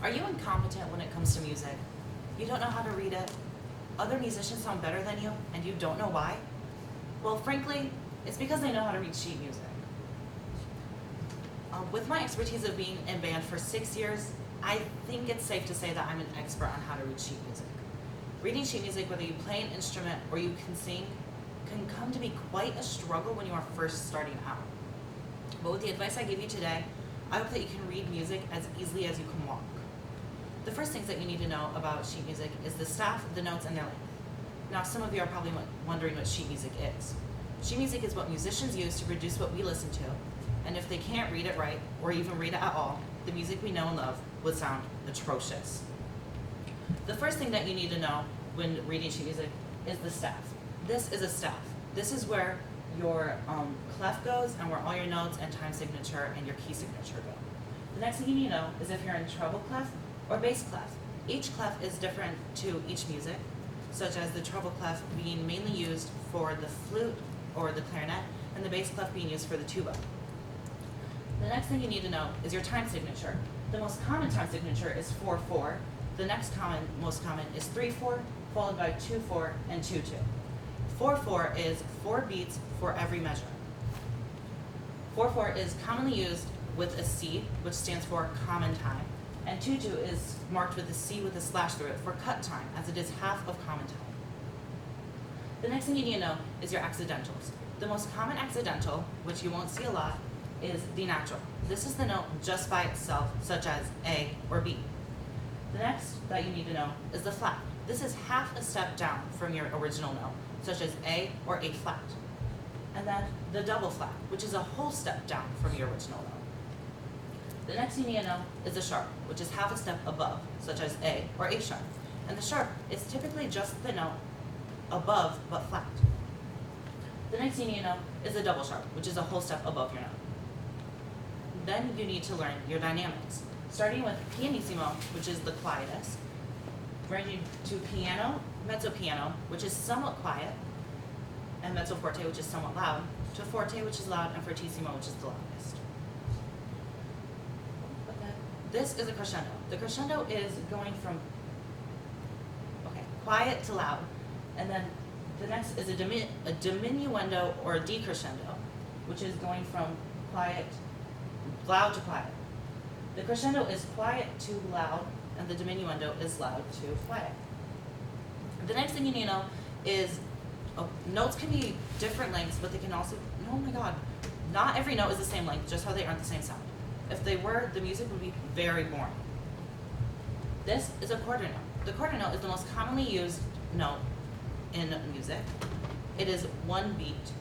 Are you incompetent when it comes to music? You don't know how to read it? Other musicians sound better than you, and you don't know why? Well, frankly, it's because they know how to read sheet music. With my expertise of being in band for 6 years, I think it's safe to say that I'm an expert on how to read sheet music. Reading sheet music, whether you play an instrument or you can sing, can come to be quite a struggle when you are first starting out. But with the advice I gave you today, I hope that you can read music as easily as you can walk. The first things that you need to know about sheet music is the staff, the notes, and their length. Now, some of you are probably wondering what sheet music is. Sheet music is what musicians use to produce what we listen to, and if they can't read it right, or even read it at all, the music we know and love would sound atrocious. The first thing that you need to know when reading sheet music is the staff. This is a staff. This is where your clef goes and where all your notes and time signature and your key signature go. The next thing you need to know is if you're in treble clef or bass clef. Each clef is different to each music, such as the treble clef being mainly used for the flute or the clarinet, and the bass clef being used for the tuba. The next thing you need to know is your time signature. The most common time signature is 4/4. The next most common is 3/4, followed by 2/4 and 2/2. 4/4 is 4 beats for every measure. 4/4 is commonly used with a C, which stands for common time, and 2/2 is marked with a C with a slash through it for cut time, as it is half of common time. The next thing you need to know is your accidentals. The most common accidental, which you won't see a lot, is the natural. This is the note just by itself, such as A or B. The next that you need to know is the flat. This is half a step down from your original note, such as A or A flat. And then the double flat, which is a whole step down from your original note. The next thing you need to know is the sharp, which is half a step above, such as A or A sharp. And the sharp is typically just the note above but flat. The next thing you need to know is the double sharp, which is a whole step above your note. Then you need to learn your dynamics, starting with pianissimo, which is the quietest, ranging to piano, mezzo piano, which is somewhat quiet, and mezzo forte, which is somewhat loud, to forte, which is loud, and fortissimo, which is the loudest. This is a crescendo. The crescendo is going from quiet to loud, and then the next is a diminuendo or a decrescendo, which is going from loud to quiet. The crescendo is quiet to loud, and the diminuendo is loud to quiet. The next thing you need to know is notes can be different lengths, but they can also, oh my god, not every note is the same length, just how they aren't the same sound. If they were, the music would be very boring. This is a quarter note. The quarter note is the most commonly used note in music. It is 1 beat,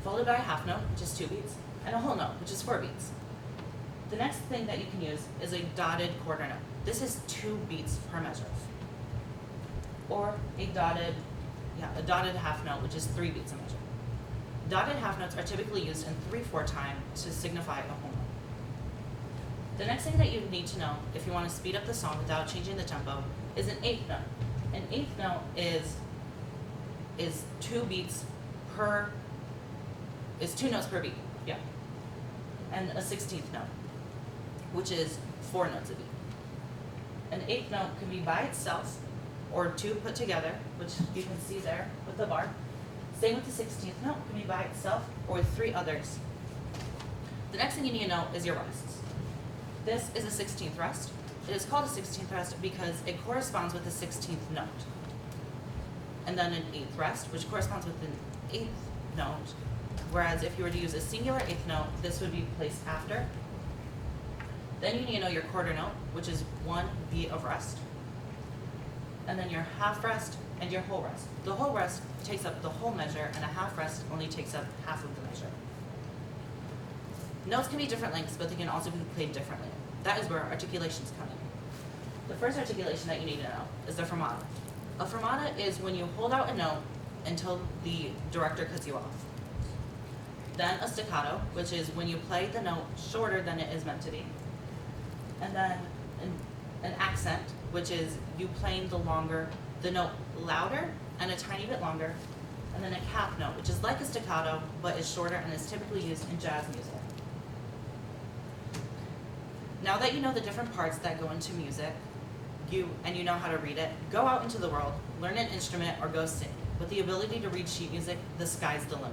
followed by a half note, which is 2 beats, and a whole note, which is 4 beats. The next thing that you can use is a dotted quarter note. This is 2 beats per measure. Or a dotted half note, which is 3 beats a measure. Dotted half notes are typically used in 3/4 time to signify a whole note. The next thing that you need to know if you want to speed up the song without changing the tempo is an 8th note. An 8th note is 2 beats per, is 2 notes per beat, yeah. And a 16th note, which is 4 notes a beat. An 8th note can be by itself or 2 put together, which you can see there with the bar. Same with the 16th note, can be by itself or with 3 others. The next thing you need to know is your rests. This is a 16th rest. It is called a 16th rest because it corresponds with the 16th note. And then an 8th rest, which corresponds with an 8th note, whereas if you were to use a singular 8th note, this would be placed after. Then you need to know your quarter note, which is 1 beat of rest, and then your half rest and your whole rest. The whole rest takes up the whole measure, and a half rest only takes up half of the measure. Notes can be different lengths, but they can also be played differently. That is where articulations come in. The first articulation that you need to know is the fermata. A fermata is when you hold out a note until the director cuts you off. Then a staccato, which is when you play the note shorter than it is meant to be. And then an accent, which is you playing the note louder and a tiny bit longer. And then a cap note, which is like a staccato, but is shorter and is typically used in jazz music. Now that you know the different parts that go into music, you know how to read it, go out into the world, learn an instrument, or go sing. With the ability to read sheet music, the sky's the limit.